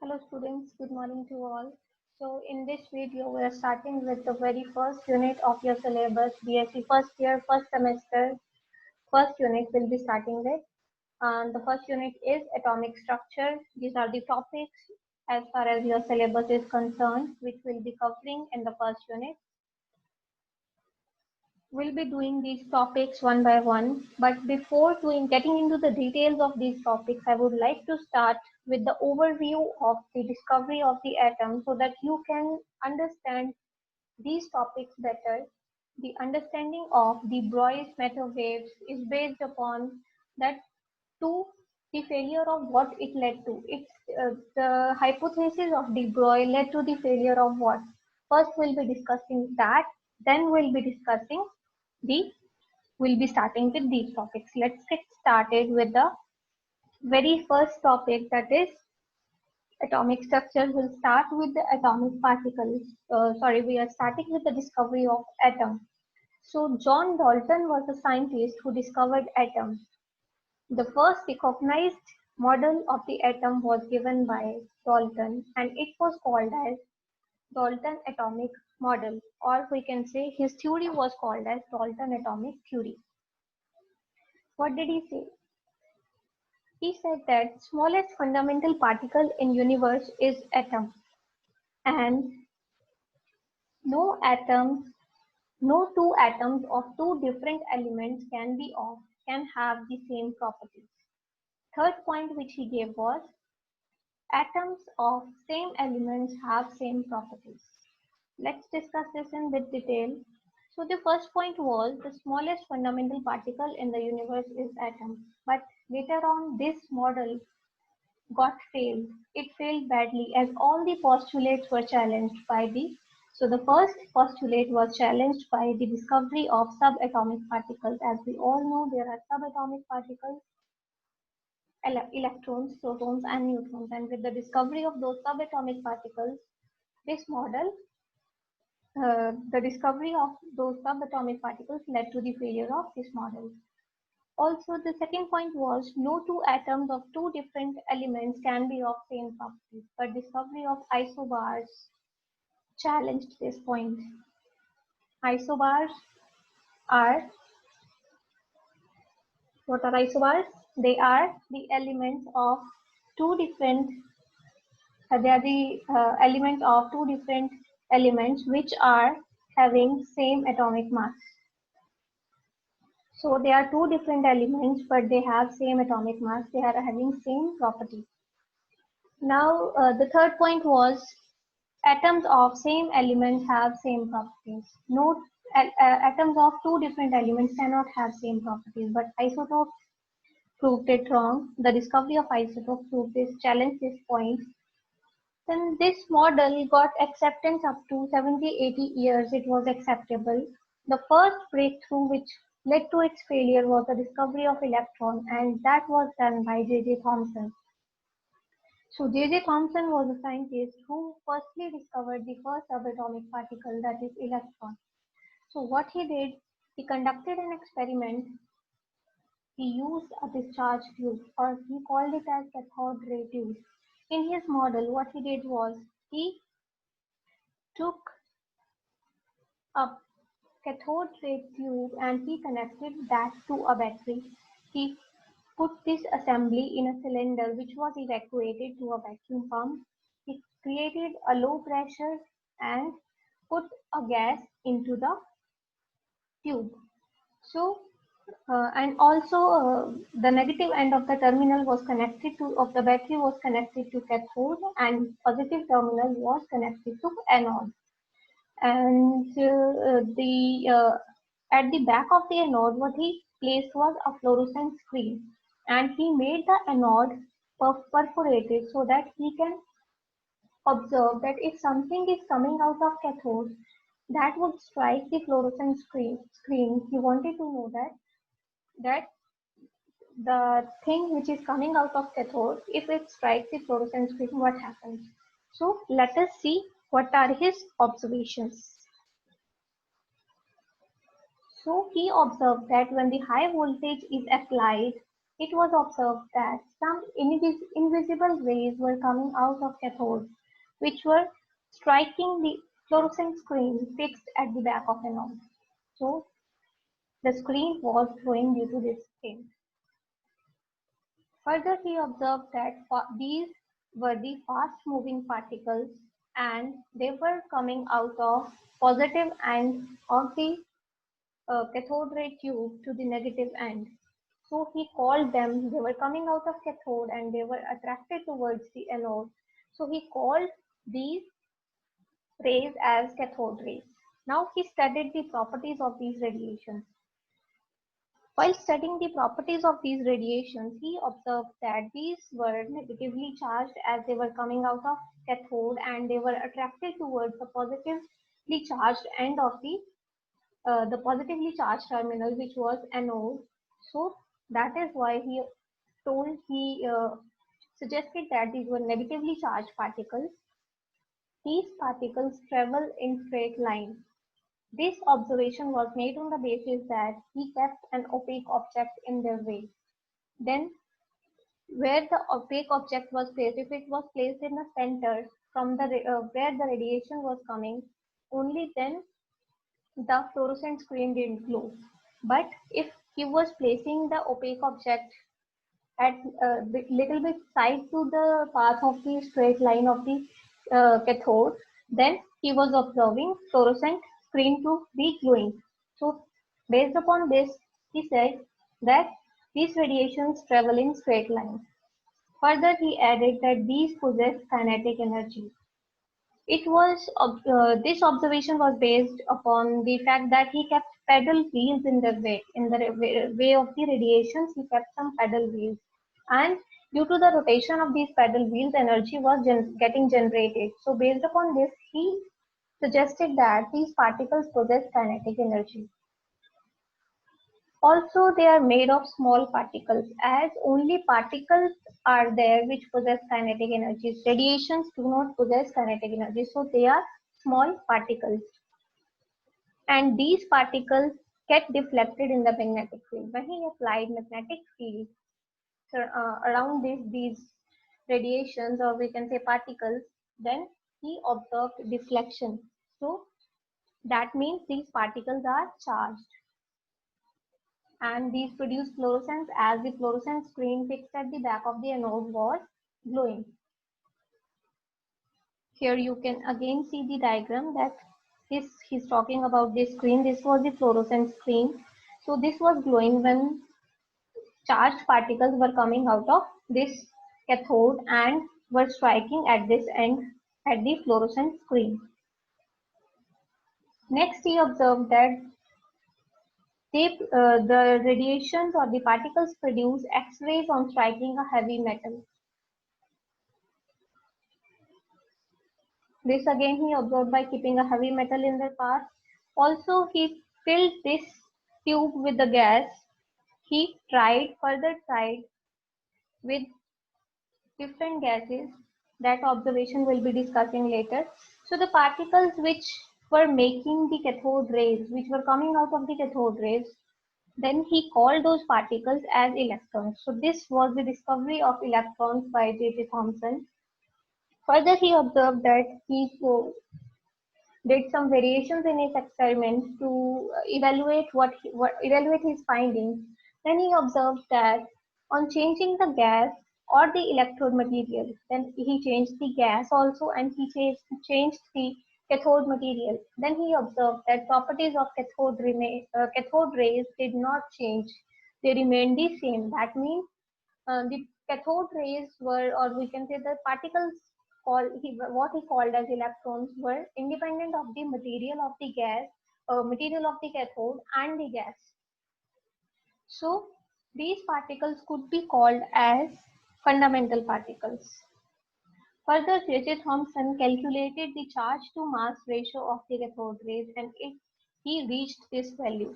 Hello students, good morning to all. So in this video we are starting with the very first unit of your syllabus, BSc first year, first semester, first unit will be starting with. And the first unit is atomic structure. These are the topics as far as your syllabus is concerned, which we'll be covering in the first unit. We'll be doing these topics one by one, but before getting into the details of these topics, I would like to start with the overview of the discovery of the atom so that you can understand these topics better. The understanding of the Broglie matter waves is based upon that to the failure of what it led to. The hypothesis of de Broglie led to the failure of what? First, we'll be discussing that. Then we'll be discussing the we'll be starting with these topics. Let's get started with the very first topic, that is atomic structure. We'll start with the atomic particles. We are starting with the discovery of atom. So John Dalton was a scientist who discovered atom. The first recognized model of the atom was given by Dalton, and it was called as Dalton atomic model, or we can say his theory was called as Dalton atomic theory. What did he say? He said that smallest fundamental particle in universe is atom, and no atom, no two atoms of two different elements can have the same properties. Third point which he gave was atoms of same elements have same properties. Let's discuss this in bit detail. So the first point was the smallest fundamental particle in the universe is atom. But later on this model got failed. It failed badly as all the postulates were challenged by the first postulate was challenged by the discovery of subatomic particles. As we all know, there are subatomic particles, electrons, protons and neutrons, and with the discovery of those subatomic particles, this model the discovery of those subatomic particles led to the failure of this model. Also, the second point was no two atoms of two different elements can be of same properties, but discovery of isobars challenged this point. Isobars are, what are isobars? They are the elements of two different, they are the elements of two different elements which are having same atomic mass. So they are two different elements, but they have same atomic mass. They are having same property. Now, the third point was atoms of same element have same properties. No, atoms of two different elements cannot have same properties, but isotopes proved it wrong. The discovery of isotopes proved this, challenged this point. Then this model got acceptance up to 70-80 years. It was acceptable. The first breakthrough which led to its failure was the discovery of electron, and that was done by J.J. Thomson. So J.J. Thomson was a scientist who firstly discovered the first subatomic particle, that is electron. So what he did, he conducted an experiment. He used a discharge tube, or he called it as cathode ray tube. In his model, what he did was he took a cathode ray tube and he connected that to a battery. He put this assembly in a cylinder which was evacuated to a vacuum pump. He created a low pressure and put a gas into the tube. So, and also the negative end of the terminal was connected to, of the battery was connected to cathode, and positive terminal was connected to anode. And at the back of the anode, what he placed was a fluorescent screen, and he made the anode perforated so that he can observe that if something is coming out of cathode, that would strike the fluorescent screen. He wanted to know that the thing which is coming out of cathode, if it strikes the fluorescent screen, what happens? So let us see what are his observations. So he observed that when the high voltage is applied It was observed that some invisible rays were coming out of cathodes, which were striking the fluorescent screen fixed at the back of an arm. So the screen was glowing due to this thing. Further, he observed that these were the fast-moving particles and they were coming out of positive end of the cathode ray tube to the negative end. So he called them, they were coming out of cathode and they were attracted towards the anode. So he called these rays as cathode rays. Now he studied the properties of these radiations. While studying the properties of these radiations, he observed that these were negatively charged as they were coming out of cathode and they were attracted towards the positively charged end of the positively charged terminal, which was anode. So that is why he suggested that these were negatively charged particles. These particles travel in straight line. This observation was made on the basis that he kept an opaque object in their way. Then, where the opaque object was placed, if it was placed in the center from where the radiation was coming, only then the fluorescent screen didn't glow. But if he was placing the opaque object at a little bit side to the path of the straight line of the cathode, then he was observing fluorescent screen to be glowing. So based upon this, he said that these radiations travel in straight lines. Further, he added that these possess kinetic energy. This observation was based upon the fact that he kept pedal wheels in the way of the radiations. He kept some pedal wheels, and due to the rotation of these pedal wheels, energy was getting generated. So, based upon this, he suggested that these particles possess kinetic energy. Also, they are made of small particles, as only particles are there which possess kinetic energy. Radiations do not possess kinetic energy, so they are small particles. And these particles get deflected in the magnetic field. When he applied magnetic field around these radiations, or we can say particles, then he observed deflection. So that means these particles are charged. And these produce fluorescence as the fluorescent screen fixed at the back of the anode was glowing. Here you can again see the diagram that he's talking about this screen. This was the fluorescent screen. So this was glowing when charged particles were coming out of this cathode and were striking at this end at the fluorescent screen. Next, he observed that the radiations or the particles produce X-rays on striking a heavy metal. This again he observed by keeping a heavy metal in their path. Also, he filled this tube with the gas. He further tried with different gases. That observation we'll be discussing later. So the particles which were making the cathode rays, which were coming out of the cathode rays, then he called those particles as electrons. So this was the discovery of electrons by J.J. Thomson. Further, he observed that he did some variations in his experiment to evaluate his findings. Then he observed that on changing the gas or the electrode material, then he changed the gas also and he changed the cathode material. Then he observed that properties of cathode rays did not change; they remained the same. That means the cathode rays were, or we can say the particles what he called as electrons were independent of the material of the material of the cathode and the gas. So these particles could be called as fundamental particles. Further, J.J. Thomson calculated the charge to mass ratio of the cathode rays and he reached this value.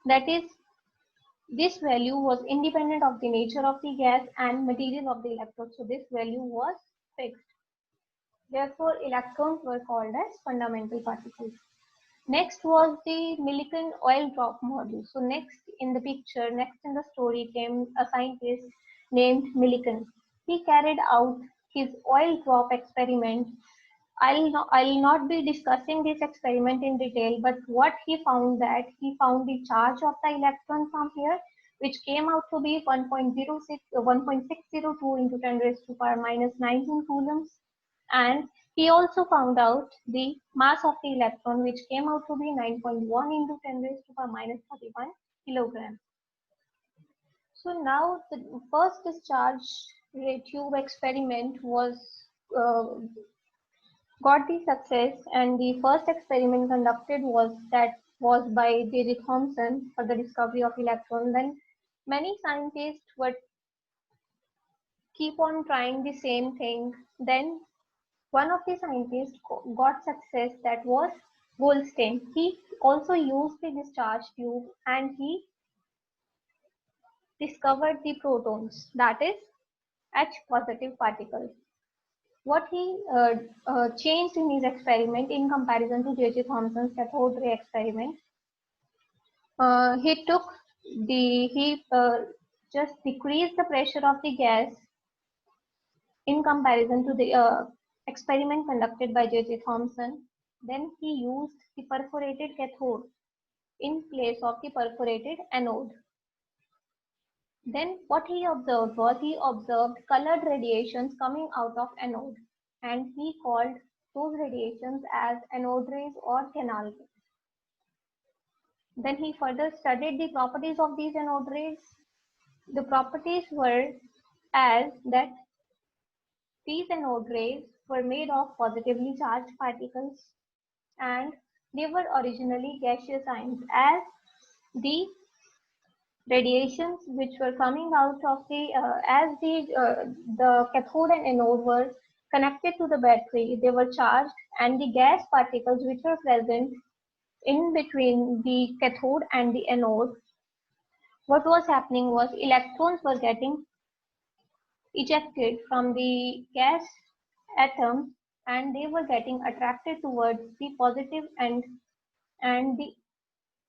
That is, this value was independent of the nature of the gas and material of the electrode. So this value was fixed. Therefore, electrons were called as fundamental particles. Next was the Millikan oil drop model. So next in the picture, next in the story came a scientist named Millikan. He carried out his oil drop experiment. I'll not be discussing this experiment in detail, but what he found, that he found the charge of the electron from here, which came out to be 1.602 into 10 raised to power minus 19 coulombs, and he also found out the mass of the electron, which came out to be 9.1 into 10 raised to power minus 31 kilograms. So now the first discharge ray tube experiment uh, got the success, and the first experiment conducted was by J.J. Thomson for the discovery of electron. Then many scientists would keep on trying the same thing. Then one of the scientists got success, that was Goldstein. He also used the discharge tube and he discovered the protons, that is H positive particles. What he changed in his experiment in comparison to J.J. Thomson's cathode ray experiment, he took he just decreased the pressure of the gas in comparison to the experiment conducted by J.J. Thomson. Then he used the perforated cathode in place of the perforated anode. Then what he observed was, he observed colored radiations coming out of anode, and he called those radiations as anode rays or canal rays. Then he further studied the properties of these anode rays. The properties were as that these anode rays were made of positively charged particles, and they were originally gaseous ions, as the radiations which were coming out of the cathode and anode were connected to the battery, they were charged, and the gas particles which were present in between the cathode and the anode, what was happening was electrons were getting ejected from the gas atoms, and they were getting attracted towards the positive end, and the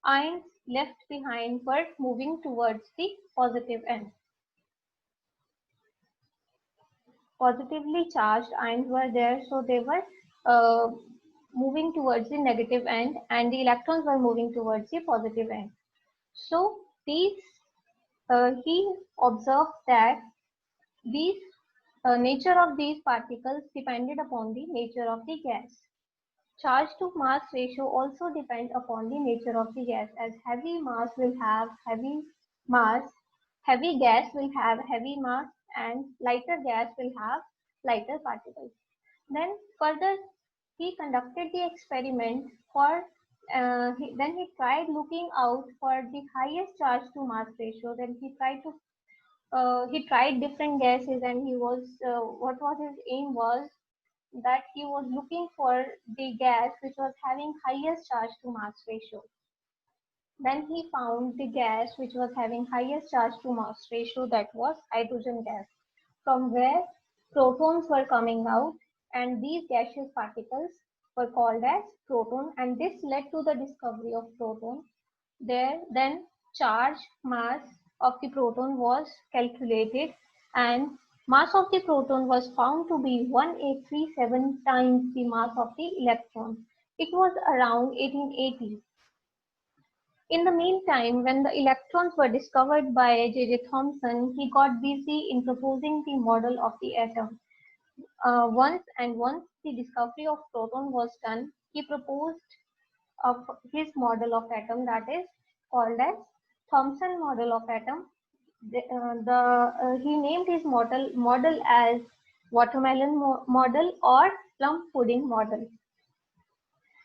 ions left behind were moving towards the positive end. Positively charged ions were there, so they were uh, moving towards the negative end, and the electrons were moving towards the positive end. So these he observed that these nature of these particles depended upon the nature of the gas. Charge to mass ratio also depends upon the nature of the gas, as heavy mass will have heavy mass, heavy gas will have heavy mass, and lighter gas will have lighter particles. Then further he conducted the experiment for then he tried looking out for the highest charge to mass ratio. Then he tried different gases, and he was what was his aim was that he was looking for the gas which was having highest charge to mass ratio. Then he found the gas which was having highest charge to mass ratio, that was hydrogen gas, from where protons were coming out, and these gaseous particles were called as proton, and this led to the discovery of proton. There then charge mass of the proton was calculated, and mass of the proton was found to be 1837 times the mass of the electron. It was around 1880. In the meantime, when the electrons were discovered by J.J. Thomson, he got busy in proposing the model of the atom. Once the discovery of proton was done, he proposed of his model of atom, that is called as Thomson model of atom. He named his model as watermelon model or plum pudding model.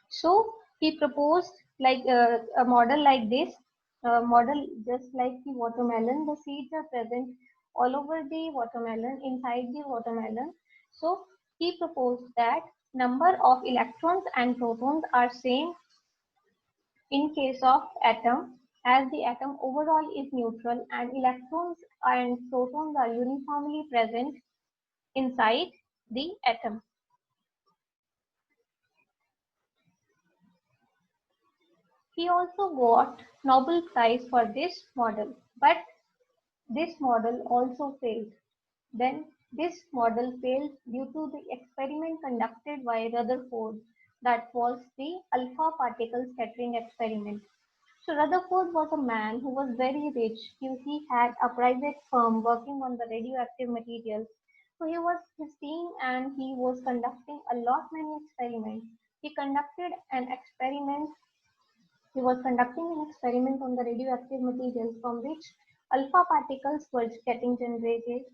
So he proposed like a model like this, model just like the watermelon. The seeds are present all over the watermelon, inside the watermelon. So he proposed that number of electrons and protons are same in case of atom, as the atom overall is neutral and electrons and protons are uniformly present inside the atom. He also got Nobel Prize for this model, but this model also failed. Then this model failed due to the experiment conducted by Rutherford, that was the alpha particle scattering experiment. So Rutherford was a man who was very rich. He had a private firm working on the radioactive materials. So he was his team and he was conducting a lot many experiments. He conducted an experiment. He was conducting an experiment on the radioactive materials from which alpha particles were getting generated.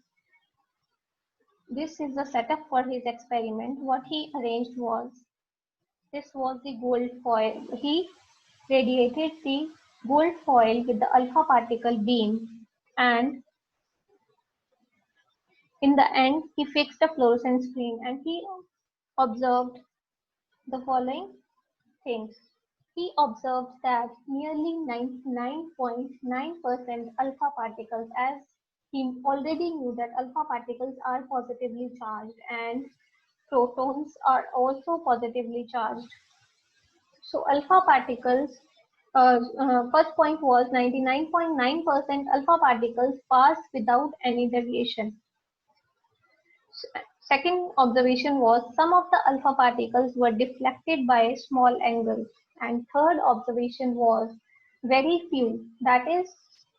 This is the setup for his experiment. What he arranged was, this was the gold foil. He radiated the gold foil with the alpha particle beam, and in the end he fixed a fluorescent screen and he observed the following things. He observed that nearly 99.9% alpha particles, as he already knew that alpha particles are positively charged and protons are also positively charged. So alpha particles, first point was 99.9% alpha particles passed without any deviation. Second observation was some of the alpha particles were deflected by small angles. And third observation was very few, that is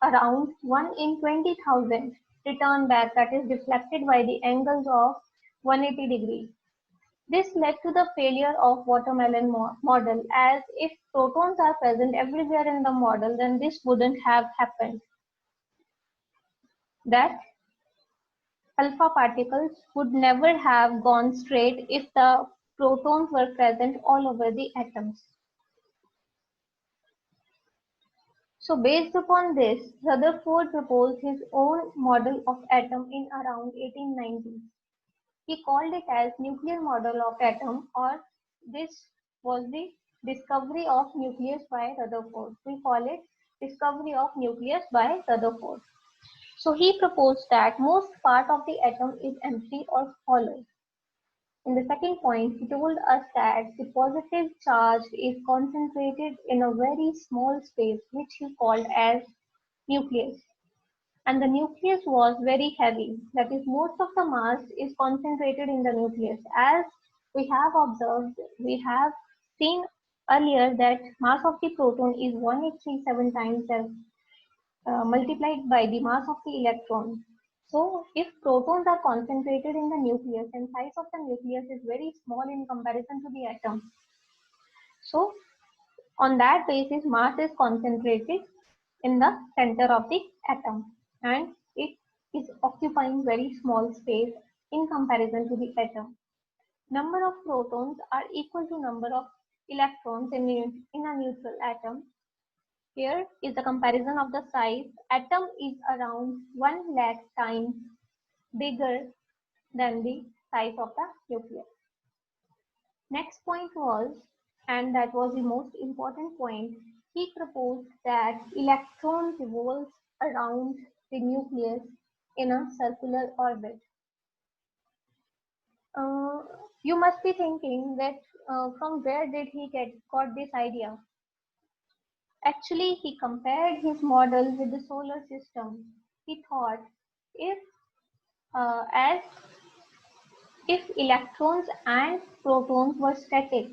around 1 in 20,000 return back, that is deflected by the angles of 180 degrees. This led to the failure of watermelon model, as if protons are present everywhere in the model, then this wouldn't have happened. That alpha particles would never have gone straight if the protons were present all over the atoms. So based upon this, Rutherford proposed his own model of atom in around 1890. He called it as nuclear model of atom, or this was the discovery of nucleus by Rutherford. We call it discovery of nucleus by Rutherford. So he proposed that most part of the atom is empty or hollow. In the second point, he told us that the positive charge is concentrated in a very small space, which he called as nucleus. And the nucleus was very heavy. That is, most of the mass is concentrated in the nucleus. As we have observed, we have seen earlier that mass of the proton is 1837 times as multiplied by the mass of the electron. So if protons are concentrated in the nucleus and size of the nucleus is very small in comparison to the atom. So on that basis, mass is concentrated in the center of the atom and it is occupying very small space in comparison to the atom. Number of protons are equal to number of electrons in a neutral atom. Here is the comparison of the size. Atom is around 1 lakh times bigger than the size of the nucleus. Next point was, and that was the most important point, he proposed that electron revolves around the nucleus in a circular orbit. You must be thinking that from where did he got this idea? Actually, he compared his model with the solar system. He thought if as if electrons and protons were static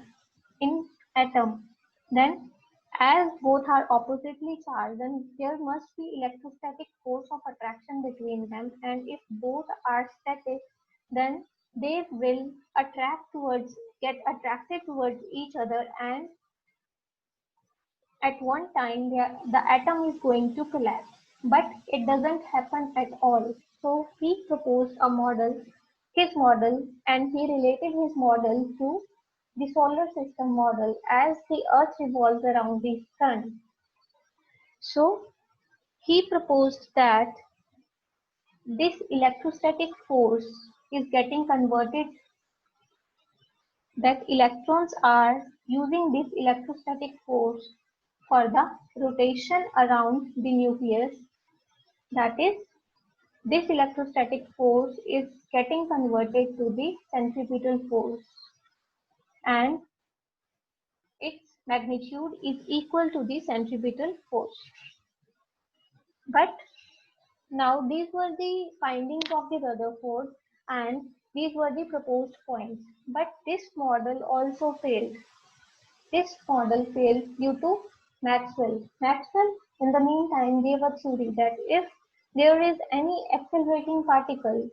in atom, then as both are oppositely charged, then there must be electrostatic force of attraction between them, and if both are static, then they will get attracted towards each other, and at one time the atom is going to collapse. But it doesn't happen at all. So he proposed his model, and he related his model to the solar system model as the earth revolves around the sun. So he proposed that this electrostatic force is getting converted, that electrons are using this electrostatic force for the rotation around the nucleus. That is, this electrostatic force is getting converted to the centripetal force, and its magnitude is equal to the centripetal force. But now these were the findings of the Rutherford and these were the proposed points. But this model also failed. This model failed due to Maxwell. Maxwell, in the meantime, gave a theory that if there is any accelerating particle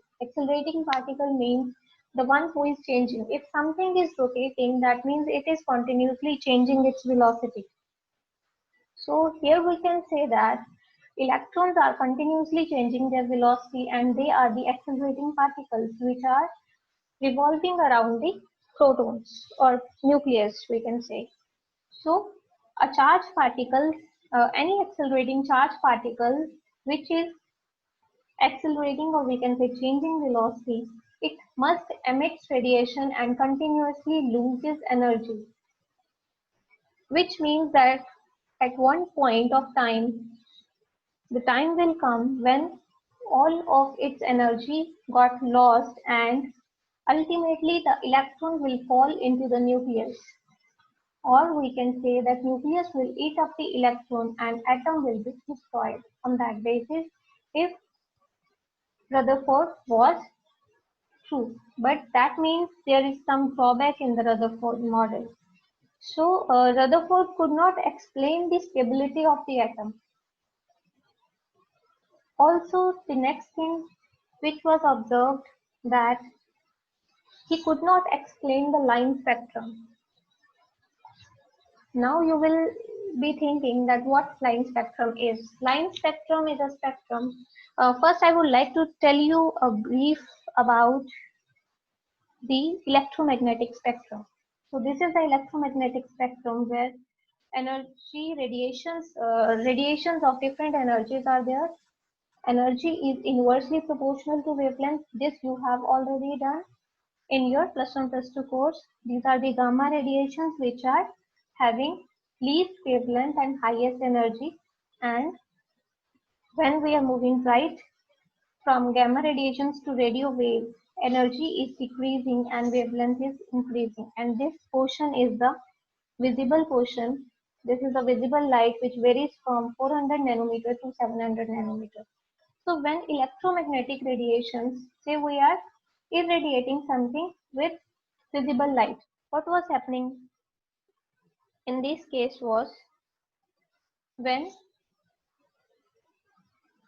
means the one who is changing. If something is rotating, that means it is continuously changing its velocity. So here we can say that electrons are continuously changing their velocity and they are the accelerating particles which are revolving around the protons or nucleus, we can say. So a charged particle, any accelerating charged particle which is accelerating or we can say changing velocity, it must emit radiation and continuously loses energy, which means that at one point of time, the time will come when all of its energy got lost and ultimately the electron will fall into the nucleus. Or we can say that nucleus will eat up the electron and atom will be destroyed. On that basis, if Rutherford was true. But that means there is some drawback in the Rutherford model. So Rutherford could not explain the stability of the atom. Also, the next thing which was observed that he could not explain the line spectrum. Now you will be thinking that what line spectrum is. Line spectrum is a spectrum. First, I would like to tell you a brief about the electromagnetic spectrum. So this is the electromagnetic spectrum where energy radiations of different energies are there. Energy is inversely proportional to wavelength. This you have already done in your +1 + 2 course. These are the gamma radiations which are having least wavelength and highest energy. And when we are moving right from gamma radiations to radio wave, energy is decreasing and wavelength is increasing. And this portion is the visible portion. This is the visible light which varies from 400 nanometer to 700 nanometer. So when electromagnetic radiations, say we are irradiating something with visible light, what was happening in this case was when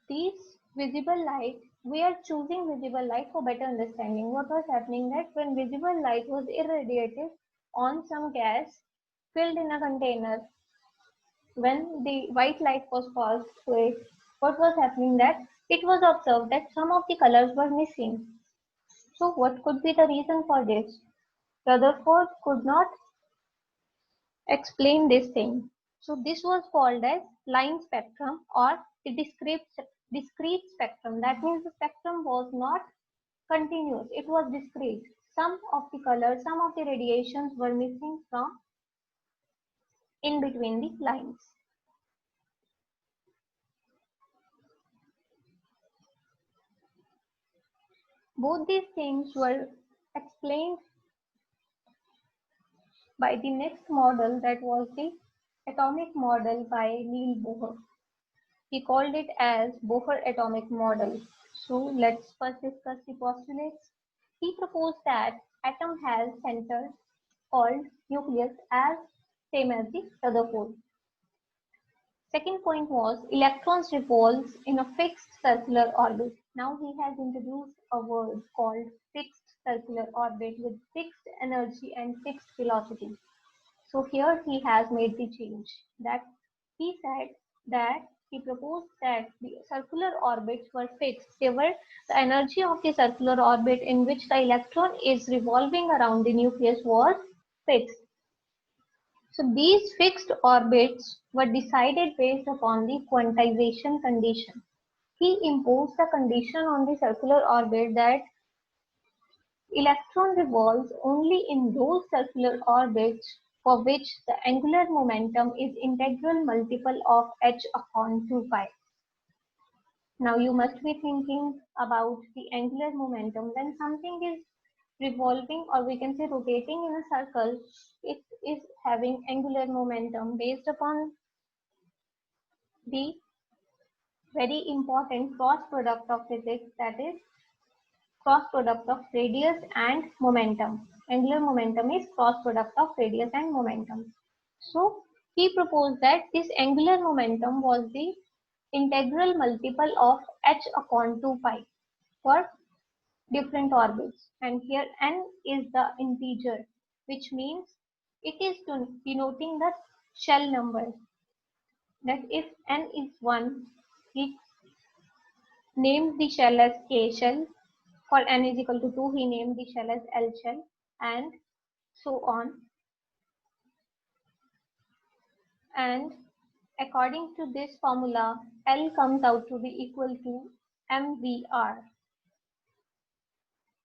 these visible light, we are choosing visible light for better understanding. What was happening that when visible light was irradiated on some gas filled in a container, when the white light was passed through it, what was happening that it was observed that some of the colors were missing. So what could be the reason for this? Rutherford could not explain this thing. So this was called as line spectrum or the discrete spectrum. That means the spectrum was not continuous, it was discrete. Some of the colors, some of the radiations were missing from in between the lines. Both these things were explained by the next model, that was the atomic model by Niels Bohr. He called it as Bohr atomic model. So let's first discuss the postulates. He proposed that atom has center called nucleus as same as the Rutherford. Second point was electrons revolves in a fixed circular orbit. Now he has introduced a word called fixed circular orbit with fixed energy and fixed velocity. So here he has made the change that he said that he proposed that the circular orbits were fixed. They were the energy of the circular orbit in which the electron is revolving around the nucleus was fixed. So these fixed orbits were decided based upon the quantization condition. He imposed a condition on the circular orbit that electron revolves only in those circular orbits for which the angular momentum is integral multiple of h upon 2 pi. Now you must be thinking about the angular momentum. When something is revolving, or we can say rotating in a circle, it is having angular momentum based upon the very important cross product of physics, that is cross product of radius and momentum. Angular momentum is cross product of radius and momentum. So he proposed that this angular momentum was the integral multiple of h upon 2 pi for different orbits, and here n is the integer, which means it is denoting the shell number, that if n is 1, he named the shell as K shell. For n is equal to 2, he named the shell as L shell, and so on. And according to this formula, L comes out to be equal to mvr,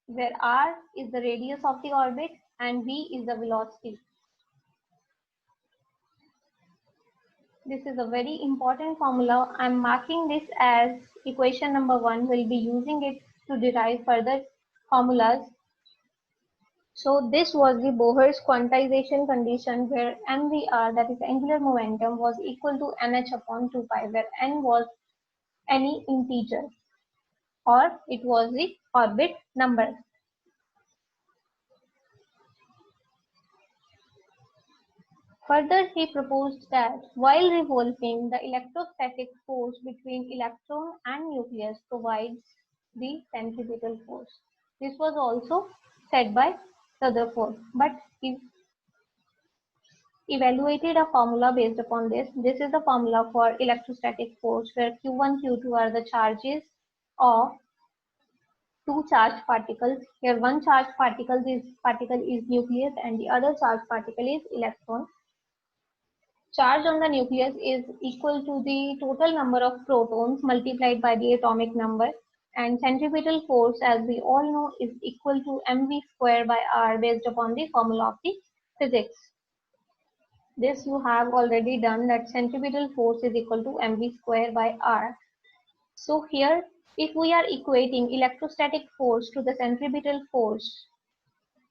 where r is the radius of the orbit and v is the velocity. This is a very important formula. I am marking this as equation number 1. We'll be using it to derive further formulas. So this was the Bohr's quantization condition, where mvr, that is angular momentum, was equal to nh upon 2 pi, where n was any integer, or it was the orbit number. Further, he proposed that while revolving, the electrostatic force between electron and nucleus provides the centripetal force. This was also said by Rutherford, but he evaluated a formula based upon this. This is the formula for electrostatic force, where Q1, Q2 are the charges of two charged particles. Here one charged particle is nucleus and the other charged particle is electron. Charge on the nucleus is equal to the total number of protons multiplied by the atomic number, and centripetal force, as we all know, is equal to mv square by r based upon the formula of the physics. This you have already done, that centripetal force is equal to mv square by r. So here, if we are equating electrostatic force to the centripetal force,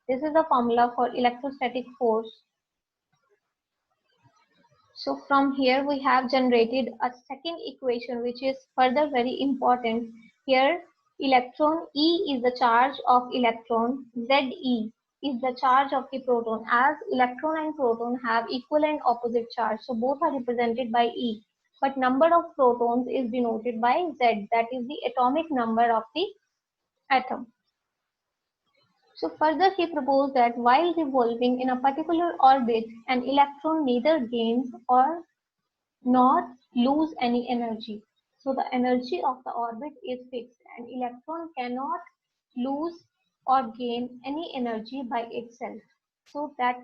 this is the formula for electrostatic force. So from here we have generated a second equation, which is further very important. Here electron E is the charge of electron, Ze is the charge of the proton, as electron and proton have equal and opposite charge. So both are represented by E, but number of protons is denoted by Z, that is the atomic number of the atom. So further he proposed that while revolving in a particular orbit, an electron neither gains or nor lose any energy. So the energy of the orbit is fixed, and electron cannot lose or gain any energy by itself. So that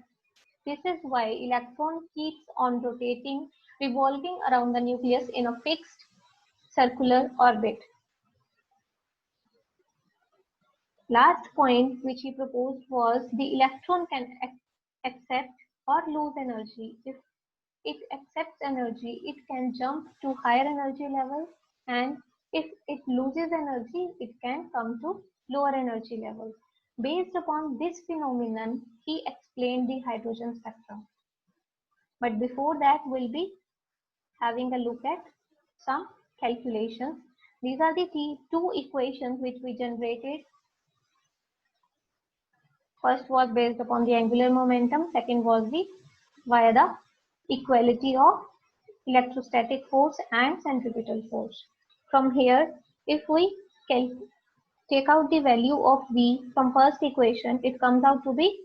this is why electron keeps on rotating, revolving around the nucleus in a fixed circular orbit. Last point which he proposed was the electron can accept or lose energy. If it accepts energy, it can jump to higher energy levels, and if it loses energy, it can come to lower energy levels. Based upon this phenomenon, he explained the hydrogen spectrum. But before that, we'll be having a look at some calculations. These are the two equations which we generated. First was based upon the angular momentum, second was the via the equality of electrostatic force and centripetal force. From here, if we take out the value of V from first equation, it comes out to be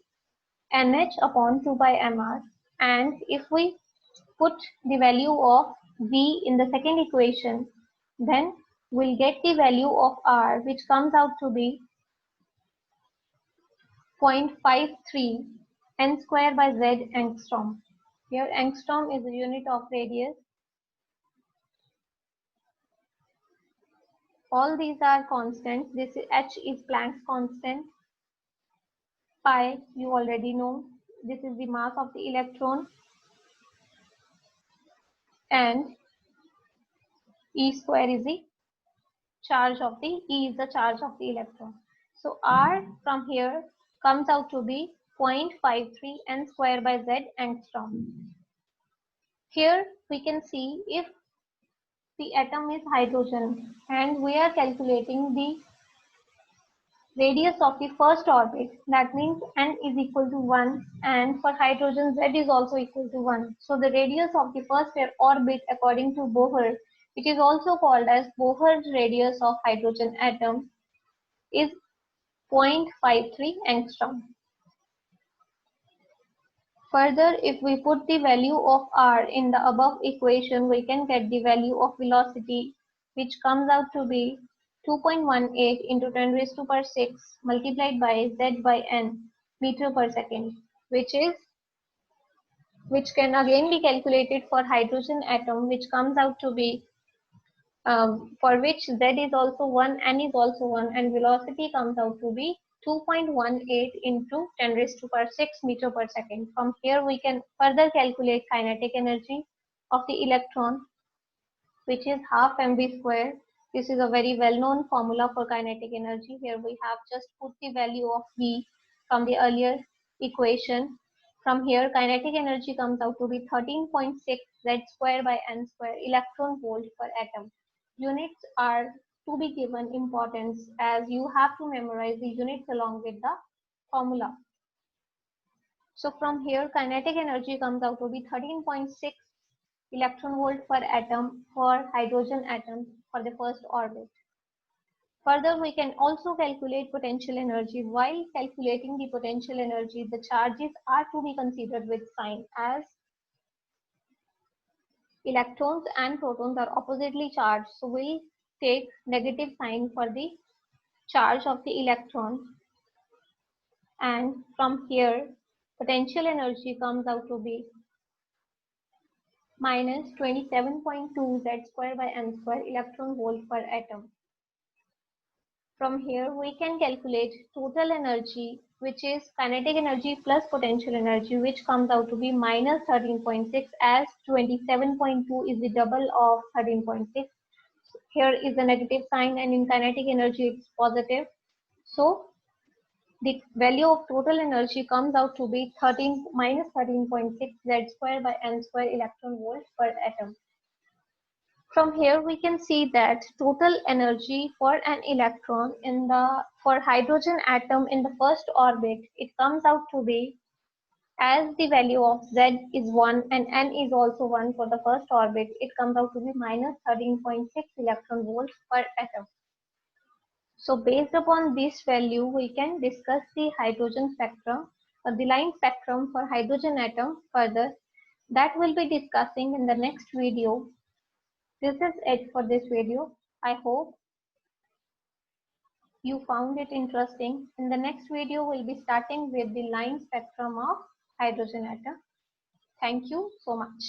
nh upon 2 by mr, and if we put the value of V in the second equation, then we'll get the value of R, which comes out to be 0.53 n square by z angstrom. Here angstrom is the unit of radius. All these are constants. This h is Planck's constant. Pi you already know. This is the mass of the electron, and E square is the charge of the E is the charge of the electron. So R from here comes out to be 0.53 n square by Z angstrom. Here we can see if the atom is hydrogen and we are calculating the radius of the first orbit, that means n is equal to 1, and for hydrogen Z is also equal to 1. So the radius of the first orbit according to Bohr, it is also called as Bohr's radius of hydrogen atom, is 0.53 angstrom. Further, if we put the value of r in the above equation, we can get the value of velocity, which comes out to be 2.18 into 10 raised to power 6 multiplied by z by n meter per second, which can again be calculated for hydrogen atom, which comes out to be for which z is also 1, n is also 1, and velocity comes out to be 2.18 into 10 raised to power 6 meter per second. From here we can further calculate kinetic energy of the electron, which is half mv square. This is a very well known formula for kinetic energy. Here we have just put the value of V from the earlier equation. From here kinetic energy comes out to be 13.6 Z square by N square electron volt per atom. Units are to be given importance as you have to memorize the units along with the formula. So from here kinetic energy comes out to be 13.6 electron volt per atom for hydrogen atom for the first orbit. Further, we can also calculate potential energy. While calculating the potential energy, the charges are to be considered with sign, as electrons and protons are oppositely charged. So we take negative sign for the charge of the electron, and from here potential energy comes out to be minus 27.2 Z square by N square electron volt per atom. From here we can calculate total energy, which is kinetic energy plus potential energy, which comes out to be minus 13.6, as 27.2 is the double of 13.6. Here is the negative sign, and in kinetic energy it's positive. So the value of total energy comes out to be minus 13.6 Z square by N square electron volt per atom. From here we can see that total energy for an electron for hydrogen atom in the first orbit, it comes out to be, as the value of Z is 1 and N is also 1 for the first orbit, it comes out to be minus 13.6 electron volts per atom. So based upon this value, we can discuss the hydrogen spectrum or the line spectrum for hydrogen atom further. That we'll be discussing in the next video. This is it for this video. I hope you found it interesting. In the next video, we'll be starting with the line spectrum of hydrogen atom. Thank you so much.